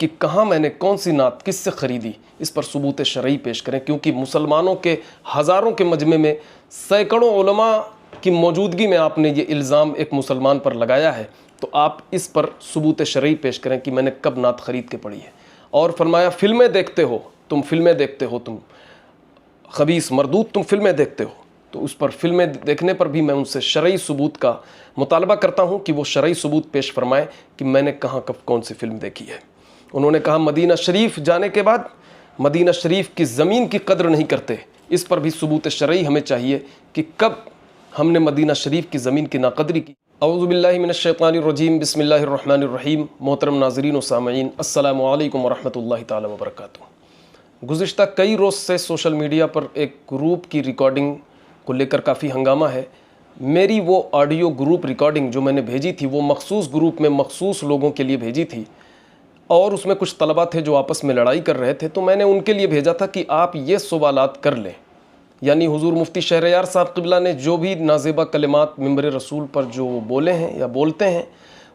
कि कहाँ मैंने कौन सी नात किससे ख़रीदी, इस पर सबूत शरई पेश करें, क्योंकि मुसलमानों के हज़ारों के मजमे में सैकड़ों उलमा की मौजूदगी में आपने ये इल्ज़ाम एक मुसलमान पर लगाया है, तो आप इस पर सबूत शरई पेश करें कि मैंने कब नात ख़रीद के पढ़ी है। और फरमाया फिल्में देखते हो तुम, फिल्में देखते हो तुम खबीस मरदूद, तुम फिल्में देखते हो। तो उस पर फिल्में देखने पर भी मैं उनसे शरई सबूत का मुतालबा करता हूँ कि वो शरई सबूत पेश फरमाएँ कि मैंने कहाँ कब कौन सी फ़िल्म देखी है। उन्होंने कहा मदीना शरीफ जाने के बाद मदीना शरीफ की ज़मीन की कदर नहीं करते, इस पर भी सबूत शरई हमें चाहिए कि कब हमने मदीना शरीफ की ज़मीन की नाकदरी की। औज़ु बिल्लाहि मिनश शैतानिर रजीम, बिस्मिल्लाहिर रहमानिर रहीम। मोहतरम नाज़रीन व सामईन, अस्सलामु अलैकुम व रहमतुल्लाहि ताला व बरकातुहू। गुज़िश्ता कई रोज़ से सोशल मीडिया पर एक ग्रुप की रिकॉर्डिंग को लेकर काफ़ी हंगामा है। मेरी वो ऑडियो ग्रुप रिकॉर्डिंग जो मैंने भेजी थी वो मखसूस ग्रुप में मखसूस लोगों के लिए भेजी थी, और उसमें कुछ तलबा थे जो आपस में लड़ाई कर रहे थे, तो मैंने उनके लिए भेजा था कि आप ये सवालात कर लें। यानी हुजूर मुफ्ती शहरयार साहब क़िबला ने जो भी नाज़ेबा कलिमात मिंबर रसूल पर जो बोले हैं या बोलते हैं,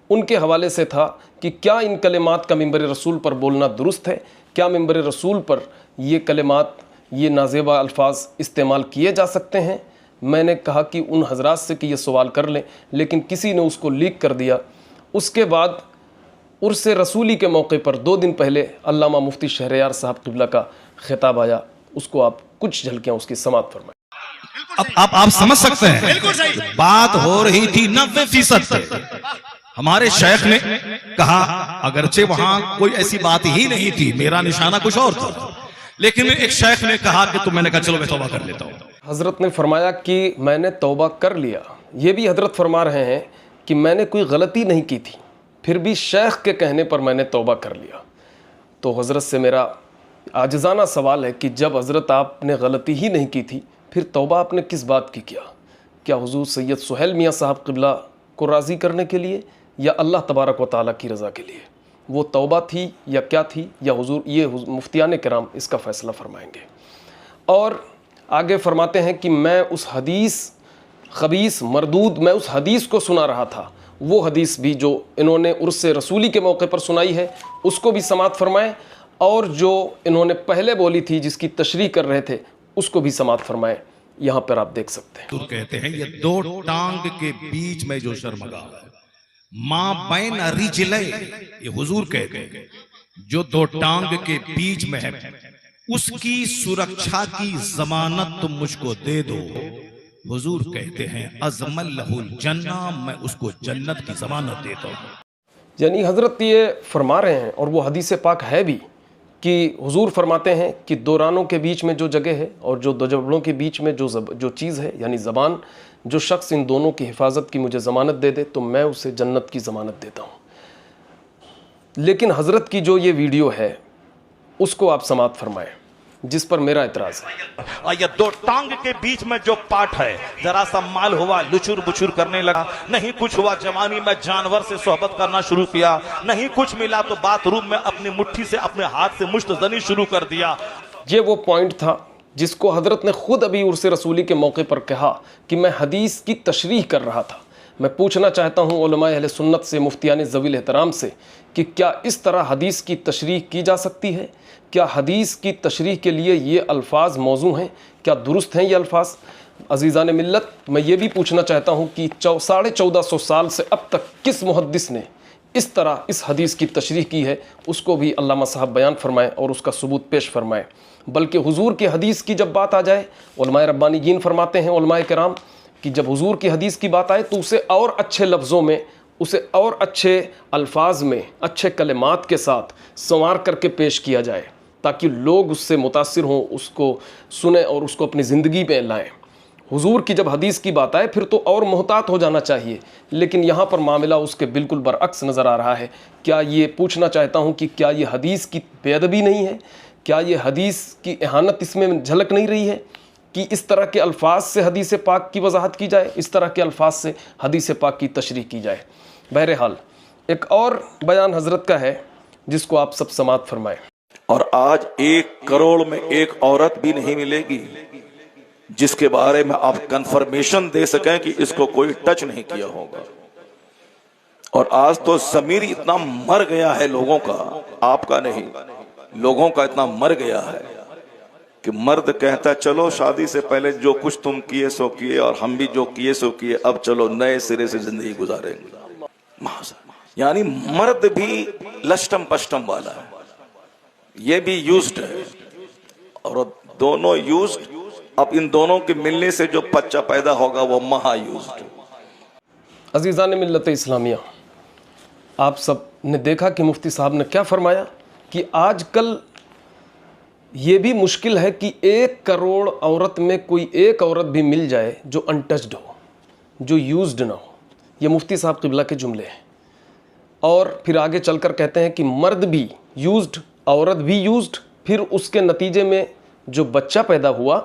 उनके हवाले से था कि क्या इन कलिमात का मिंबर रसूल पर बोलना दुरुस्त है, क्या मिंबर रसूल पर ये कलिमात, ये नाज़ेबा अल्फाज इस्तेमाल किए जा सकते हैं। मैंने कहा कि उन हजरात से कि ये सवाल कर लें, लेकिन किसी ने उसको लीक कर दिया। उसके बाद उर्स रसूली के मौके पर 2 दिन पहले अल्लामा मुफ्ती शहरयार साहब क़िबला का खिताब आया, उसको आप कुछ झलकियाँ उसकी समाअत फरमाएं। अब आप समझ सकते हैं, बात हो रही थी 90% हमारे शेख ने कहा, अगरचे वहां कोई ऐसी बात ही नहीं थी, मेरा निशाना कुछ और था, लेकिन एक शेख ने कहा कि तो मैंने कहा चलो मैं तौबा कर लेता हूँ। हज़रत ने फरमाया कि मैंने तौबा कर लिया। ये भी हज़रत फरमा रहे हैं कि मैंने कोई गलती नहीं की थी, फिर भी शेख के कहने पर मैंने तौबा कर लिया। तो हज़रत से मेरा आजिज़ाना सवाल है कि जब हज़रत आपने गलती ही नहीं की थी, फिर तौबा आपने किस बात की किया? क्या हुजूर सैयद सुहेल मियाँ साहब क़िबला को राज़ी करने के लिए या अल्लाह तबारक व तआला की रज़ा के लिए वो तौबा थी या क्या थी? या हुजूर ये मुफ्तियान किराम इसका फ़ैसला फ़रमाएंगे। और आगे फ़रमाते हैं कि मैं उस हदीस खबीस मरदूद, मैं उस हदीस को सुना रहा था, वो हदीस भी जो इन्होंने उर्स रसूली के मौके पर सुनाई है उसको भी समाअत फरमाएं, और जो इन्होंने पहले बोली थी जिसकी तशरीह कर रहे थे उसको भी समाअत फरमाएं। यहाँ पर आप देख सकते हैं। तो कहते हैं ये 2 टांग के बीच में जो शर्मगा है, मां बैन रिजलै, ये हुजूर कहते हैं जो 2 टांग के बीच में है, उसकी सुरक्षा की जमानत तुम मुझको दे दो। हुजूर कहते हैं अज़मल लहुल जन्ना, मैं उसको जन्नत की जमानत देता हूँ। यानी हज़रत ये फरमा रहे हैं, और वो हदीस पाक है भी, कि हुजूर फरमाते हैं कि 2 रानों के बीच में जो जगह है और जो 2 जबड़ों के बीच में जो चीज़ है यानी ज़बान, जो शख्स इन दोनों की हिफाजत की मुझे ज़मानत दे दे तो मैं उसे जन्नत की ज़मानत देता हूँ। लेकिन हज़रत की जो ये वीडियो है उसको आप समाअत फरमाएं, जिस पर मेरा एतराज़ है। और ये 2 टांग के बीच में जो पार्ट है, जरा सा माल हुआ लुचुर बुचुर करने लगा, नहीं कुछ हुआ जवानी में जानवर से सोहबत करना शुरू किया, नहीं कुछ मिला तो बाथरूम में अपनी मुट्ठी से अपने हाथ से मुश्तजनी शुरू कर दिया। ये वो पॉइंट था जिसको हज़रत ने खुद अभी उर्स रसूली के मौके पर कहा कि मैं हदीस की तशरीह कर रहा था। मैं पूछना चाहता हूँ उलमाए अहले सुन्नत से, मुफ्तियान ज़वील एहतराम से, कि क्या इस तरह हदीस की तशरीह की जा सकती है? क्या हदीस की तशरीह के लिए ये अल्फाज मौजू हैं? क्या दुरुस्त हैं ये अल्फाज? अज़ीज़ान मिल्लत, मैं ये भी पूछना चाहता हूँ कि 1450 साल से अब तक किस मुहद्दिस ने इस तरह इस हदीस की तशरीह की है, उसको भी अल्लामा साहब बयान फरमाएँ और उसका सबूत पेश फरमाएँ। बल्कि हुजूर की हदीस की जब बात आ जाए, उलमाए रब्बानीयीन फरमाते हैं, उलमाए किराम, कि जब हुजूर की हदीस की बात आए तो उसे और अच्छे लफ्ज़ों में, उसे और अच्छे अल्फाज में, अच्छे कलिमात के साथ संवार करके पेश किया जाए, ताकि लोग उससे मुतासिर हों, उसको सुने और उसको अपनी ज़िंदगी में लाएँ। हुजूर की जब हदीस की बात आए फिर तो और मोहतात हो जाना चाहिए, लेकिन यहाँ पर मामला उसके बिल्कुल बरअक्स नज़र आ रहा है। क्या ये पूछना चाहता हूँ कि क्या ये हदीस की बेअदबी नहीं है? क्या ये हदीस की इहानत इसमें झलक नहीं रही है कि इस तरह के अल्फाज से हदीस पाक की वजाहत की जाए, इस तरह के अल्फाज से हदीस पाक की तशरीह की जाए? बहरहाल एक और बयान हज़रत का है जिसको आप सब समाअत फरमाएं। और आज 1 करोड़ में एक औरत भी नहीं मिलेगी जिसके बारे में आप कंफर्मेशन दे सकें कि इसको कोई टच नहीं किया होगा। और आज तो ज़मीर इतना मर गया है लोगों का, आपका नहीं, लोगों का इतना मर गया है कि मर्द कहता चलो शादी से पहले जो कुछ तुम किए सो किए और हम भी जो किए सो किए, अब चलो नए सिरे से जिंदगी गुजारेंगे। यानी मर्द भी लष्टम पष्टम वाला है, ये भी यूज्ड है और दोनों यूज्ड। अब इन दोनों के मिलने से जो बच्चा पैदा होगा वो महा यूज्ड। अजीज़ान मिल्लत इस्लामिया, आप सब ने देखा कि मुफ्ती साहब ने क्या फरमाया कि आजकल ये भी मुश्किल है कि 1 करोड़ औरत में कोई एक औरत भी मिल जाए जो अनटच्ड हो, जो यूज्ड ना हो। ये मुफ्ती साहब क़िबला के जुमले हैं। और फिर आगे चलकर कहते हैं कि मर्द भी यूज्ड, औरत भी यूज्ड, फिर उसके नतीजे में जो बच्चा पैदा हुआ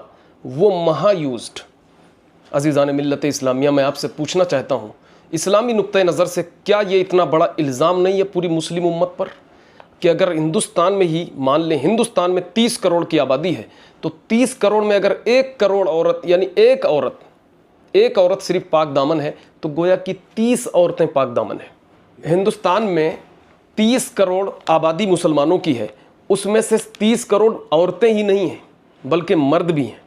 वो महा यूज्ड। अजीज़ान मिल्लत इस्लामिया, मैं आपसे पूछना चाहता हूँ, इस्लामी नुक्ते नज़र से क्या ये इतना बड़ा इल्ज़ाम नहीं है पूरी मुस्लिम उम्मत पर कि अगर हिंदुस्तान में ही मान लें, हिंदुस्तान में 30 करोड़ की आबादी है, तो 30 करोड़ में अगर 1 करोड़ औरत यानी एक औरत सिर्फ पाक दामन है, तो गोया कि 30 औरतें पाक दामन है। हिंदुस्तान में 30 करोड़ आबादी मुसलमानों की है, उसमें से 30 करोड़ औरतें ही नहीं हैं बल्कि मर्द भी हैं।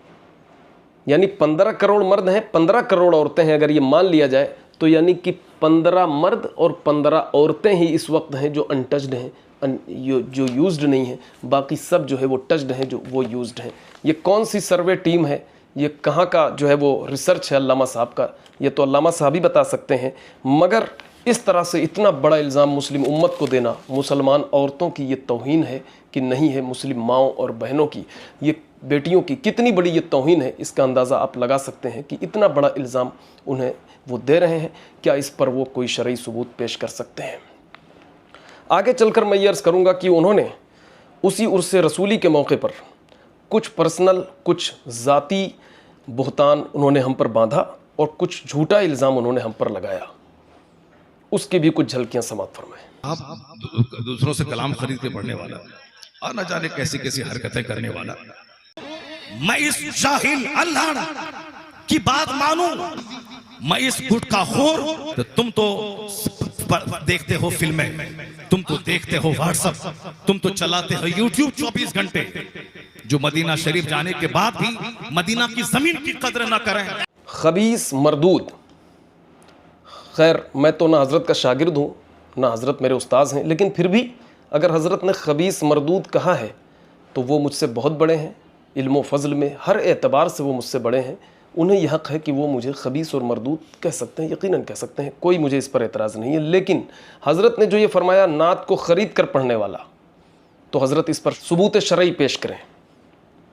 यानी 15 करोड़ मर्द हैं, 15 करोड़ औरतें हैं। अगर ये मान लिया जाए तो यानी कि 15 मर्द और 15 औरतें ही इस वक्त हैं जो अनटच्ड हैं, जो यूज्ड नहीं है। बाकी सब जो है वो टच्ड हैं, जो वो यूज्ड हैं। ये कौन सी सर्वे टीम है, ये कहाँ का जो है वो रिसर्च है अल्लामा साहब का, ये तो अल्लामा साहब ही बता सकते हैं। मगर इस तरह से इतना बड़ा इल्ज़ाम मुस्लिम उम्मत को देना, मुसलमान औरतों की ये तौहीन है कि नहीं है, मुस्लिम माओं और बहनों की, ये बेटियों की कितनी बड़ी ये तौहीन है, इसका अंदाज़ा आप लगा सकते हैं कि इतना बड़ा इल्ज़ाम उन्हें वो दे रहे हैं। क्या इस पर वो कोई शरई सबूत पेश कर सकते हैं? आगे चलकर मैं ये अर्ज़ करूँगा कि उन्होंने उसी उर्स रसूली के मौके पर कुछ पर्सनल, कुछ ज़ाती बुहतान उन्होंने हम पर बांधा और कुछ झूठा इल्ज़ाम उन्होंने हम पर लगाया। उसकी भी कुछ झलकियाँ समात फरमाएं। आप दूसरों से कलाम खरीद के पढ़ने वाला और न जाने कैसी कैसी हरकतें करने वाला, मैं इस जाहिल अल्लाह की बात मानूं, मैं इस गुटखा खोर, तो तुम तो देखते हो फिल्में, तुम तो देखते हो व्हाट्सएप, तुम तो चलाते हो यूट्यूब 24 घंटे, जो मदीना शरीफ जाने के बाद भी मदीना की जमीन की कदर ना करें। खबीस मरदूद। खैर, मैं तो ना हज़रत का शागिर्द हूँ ना हज़रत मेरे उस्ताद हैं, लेकिन फिर भी अगर हज़रत ने खबीस मरदूद कहा है तो वो मुझसे बहुत बड़े हैं, इल्म व फ़ज़ल में हर एतबार से वो मुझसे बड़े हैं। उन्हें यह हक़ है कि वो मुझे खबीस और मरदूद कह सकते हैं, यकीनन कह सकते हैं, कोई मुझे इस पर एतराज़ नहीं है। लेकिन हज़रत ने जो ये फरमाया नात को ख़रीद कर पढ़ने वाला, तो हज़रत इस पर सबूत शरई पेश करें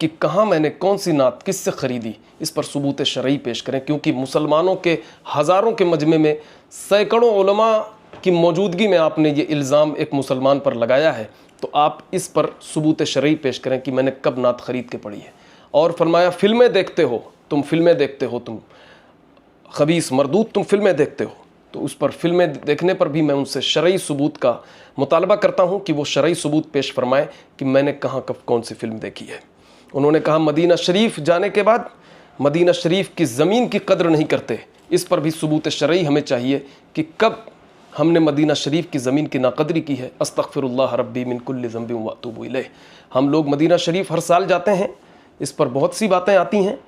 कि कहाँ मैंने कौन सी नात किससे ख़रीदी, इस पर सबूत शरई पेश करें। क्योंकि मुसलमानों के हज़ारों के मजमे में सैकड़ों उलमा की मौजूदगी में आपने ये इल्ज़ाम एक मुसलमान पर लगाया है, तो आप इस पर सबूत शरई पेश करें कि मैंने कब नात ख़रीद के पढ़ी है। और फरमाया फिल्में देखते हो तुम, फिल्में देखते हो तुम, खबीस मरदूद तुम फिल्में देखते हो, तो उस पर फिल्में देखने पर भी मैं उनसे शरई सबूत का मुतालबा करता हूँ कि वो शरई सबूत पेश फरमाएँ कि मैंने कहाँ कब कौन सी फ़िल्म देखी है। उन्होंने कहा मदीना शरीफ जाने के बाद मदीना शरीफ की ज़मीन की कदर नहीं करते, इस पर भी सबूत शरई हमें चाहिए कि कब हमने मदीना शरीफ की ज़मीन की नाकदरी की है। अस्तग़फिरुल्लाह रब्बी मिन कुल्लि ज़ंबिन व अतूबु इलैह। हम लोग मदीना शरीफ हर साल जाते हैं, इस पर बहुत सी बातें आती हैं।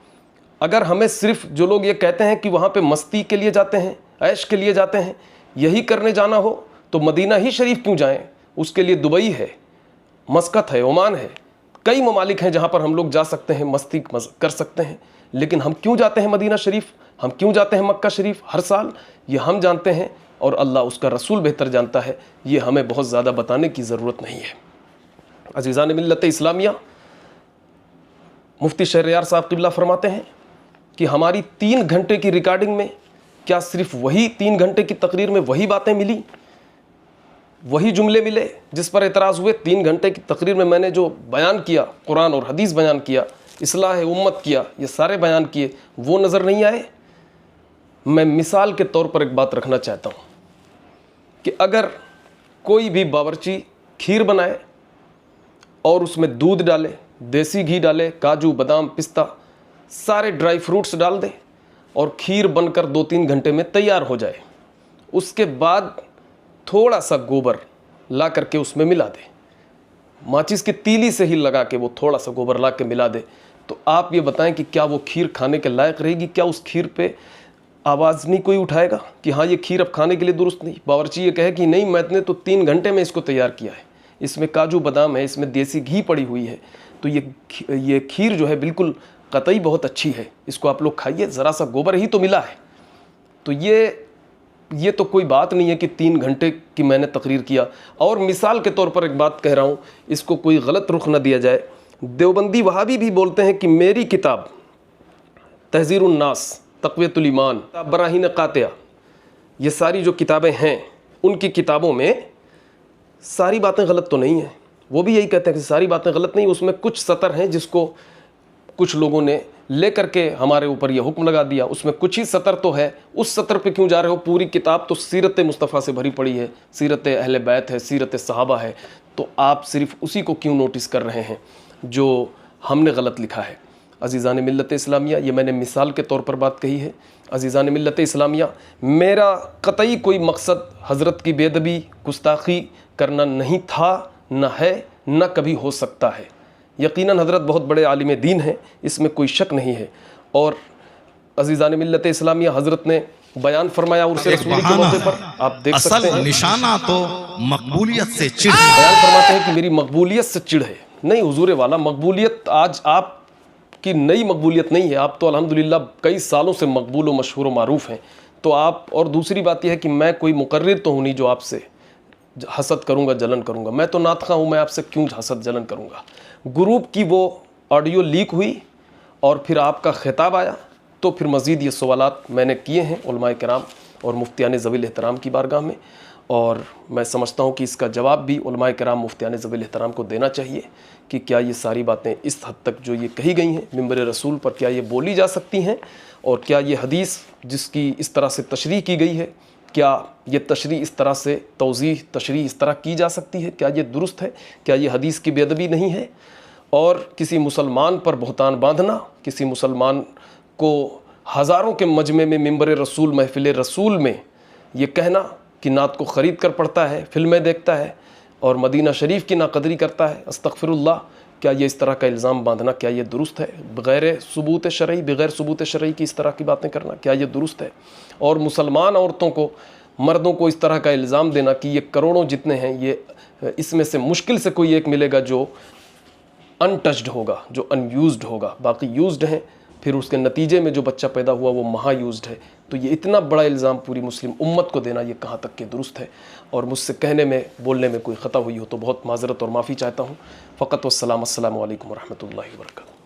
अगर हमें सिर्फ जो लोग ये कहते हैं कि वहाँ पे मस्ती के लिए जाते हैं, ऐश के लिए जाते हैं, यही करने जाना हो तो मदीना ही शरीफ क्यों जाएं? उसके लिए दुबई है, मस्कत है, ओमान है, कई ममालिक हैं जहाँ पर हम लोग जा सकते हैं, मस्ती कर सकते हैं। लेकिन हम क्यों जाते हैं मदीना शरीफ, हम क्यों जाते हैं मक्का शरीफ हर साल? ये हम जानते हैं और अल्लाह उसका रसूल बेहतर जानता है। ये हमें बहुत ज़्यादा बताने की ज़रूरत नहीं है। अज़ीज़ान मिल्लत इस्लामिया, मुफ्ती शहरयार साहब क़िबला फरमाते हैं कि हमारी 3 घंटे की रिकॉर्डिंग में क्या सिर्फ वही 3 घंटे की तकरीर में वही बातें मिली, वही जुमले मिले जिस पर एतराज़ हुए? 3 घंटे की तकरीर में मैंने जो बयान किया, कुरान और हदीस बयान किया, इस्लाह उम्मत किया, ये सारे बयान किए, वो नज़र नहीं आए? मैं मिसाल के तौर पर एक बात रखना चाहता हूँ कि अगर कोई भी बावर्ची खीर बनाए और उसमें दूध डाले, देसी घी डाले, काजू बादाम पिस्ता सारे ड्राई फ्रूट्स डाल दे और खीर बनकर 2-3 घंटे में तैयार हो जाए, उसके बाद थोड़ा सा गोबर ला करके उसमें मिला दे, माचिस की तीली से ही लगा के वो थोड़ा सा गोबर ला के मिला दे, तो आप ये बताएं कि क्या वो खीर खाने के लायक रहेगी? क्या उस खीर पे आवाज़ नहीं कोई उठाएगा कि हाँ ये खीर अब खाने के लिए दुरुस्त नहीं? बावर्ची ये कहे कि नहीं, मैंने तो 3 घंटे में इसको तैयार किया है, इसमें काजू बादाम है, इसमें देसी घी पड़ी हुई है, तो ये खीर जो है बिल्कुल कतई बहुत अच्छी है, इसको आप लोग खाइए, ज़रा सा गोबर ही तो मिला है। तो ये तो कोई बात नहीं है कि 3 घंटे की मैंने तकरीर किया। और मिसाल के तौर पर एक बात कह रहा हूँ, इसको कोई गलत रुख न दिया जाए, देवबंदी वहाबी भी बोलते हैं कि मेरी किताब तहज़ीरुन नास, तक़वियतुल ईमान, बराहीन कातिया, ये सारी जो किताबें हैं उनकी किताबों में सारी बातें गलत तो नहीं हैं। वो भी यही कहते हैं कि सारी बातें गलत नहीं, उसमें कुछ सतर हैं जिसको कुछ लोगों ने ले करके हमारे ऊपर ये हुक्म लगा दिया, उसमें कुछ ही सतर तो है, उस सतर पे क्यों जा रहे हो? पूरी किताब तो सीरत मुस्तफ़ा से भरी पड़ी है, सीरत अहले बैत है, सीरत सहाबा है, तो आप सिर्फ उसी को क्यों नोटिस कर रहे हैं जो हमने गलत लिखा है? अज़ीज़ान मिल्लत इस्लामिया, ये मैंने मिसाल के तौर पर बात कही है। अज़ीज़ान मिल्लत इस्लामिया, मेरा कतई कोई मकसद हज़रत की बेअदबी गुस्ताखी करना नहीं था, न है, न कभी हो सकता है। यकीनन हज़रत बहुत बड़े आलिम दीन हैं, इसमें कोई शक नहीं है। और अज़ीज़ान मिल्लत इस्लामिया, हज़रत ने बयान फरमाया उर्स रसूली के मौके पर, आप देख सकते हैं, निशाना तो मकबूलियत से चिढ़, बयान फरमाते हैं कि मेरी मकबूलियत से चिढ़ है। नहीं हुजूर वाला, मकबूलियत आज आपकी नई मकबूलियत नहीं है, आप तो अल्हम्दुलिल्लाह कई सालों से मकबूल व मशहूर व मारूफ़ हैं। तो आप, और दूसरी बात यह है कि मैं कोई मुकर्रिर तो हूँ नहीं जो आपसे हसद करूँगा, जलन करूँगा। मैं तो नातखा हूँ, मैं आपसे क्यों हसद जलन करूँगा? ग्रुप की वो ऑडियो लीक हुई और फिर आपका खिताब आया, तो फिर मज़ीद ये सवालात मैंने किए हैं उलमाए किराम और मुफ्तियान ज़वील एहतराम की बारगाह में, और मैं समझता हूँ कि इसका जवाब भी उलमाए किराम मुफ्तियान ज़वील एहतराम को देना चाहिए कि क्या ये सारी बातें इस हद तक जो ये कही गई हैं मिंबर रसूल पर, क्या ये बोली जा सकती हैं? और क्या ये हदीस जिसकी इस तरह से तशरीह की गई है, क्या ये तशरीह इस तरह से तशरीह इस तरह की जा सकती है? क्या ये दुरुस्त है? क्या ये हदीस की बेअदबी नहीं है? और किसी मुसलमान पर बहतान बांधना, किसी मुसलमान को हज़ारों के मजमे में मिंबर रसूल, महफिल रसूल में ये कहना कि नात को ख़रीद कर पढ़ता है, फिल्में देखता है और मदीना शरीफ की नाकदरी करता है, अस्तग़फिरुल्लाह, क्या ये इस तरह का इल्ज़ाम बांधना, क्या ये दुरुस्त है? बग़ैर सबूत शरई की इस तरह की बातें करना, क्या ये दुरुस्त है? और मुसलमान औरतों को, मर्दों को इस तरह का इल्ज़ाम देना कि ये करोड़ों जितने हैं, ये इसमें से मुश्किल से कोई एक मिलेगा जो अनटच्ड होगा, जो अनयूज्ड होगा, बाकी यूज्ड हैं, फिर उसके नतीजे में जो बच्चा पैदा हुआ वो महा यूज्ड है। तो ये इतना बड़ा इल्ज़ाम पूरी मुस्लिम उम्मत को देना, ये कहाँ तक के दुरुस्त है? और मुझसे कहने में, बोलने में कोई ख़ता हुई हो तो बहुत माज़रत और माफ़ी चाहता हूँ। फ़क़त वस्सलाम, अस्सलामु अलैकुम व रहमतुल्लाहि व बरकातुहू।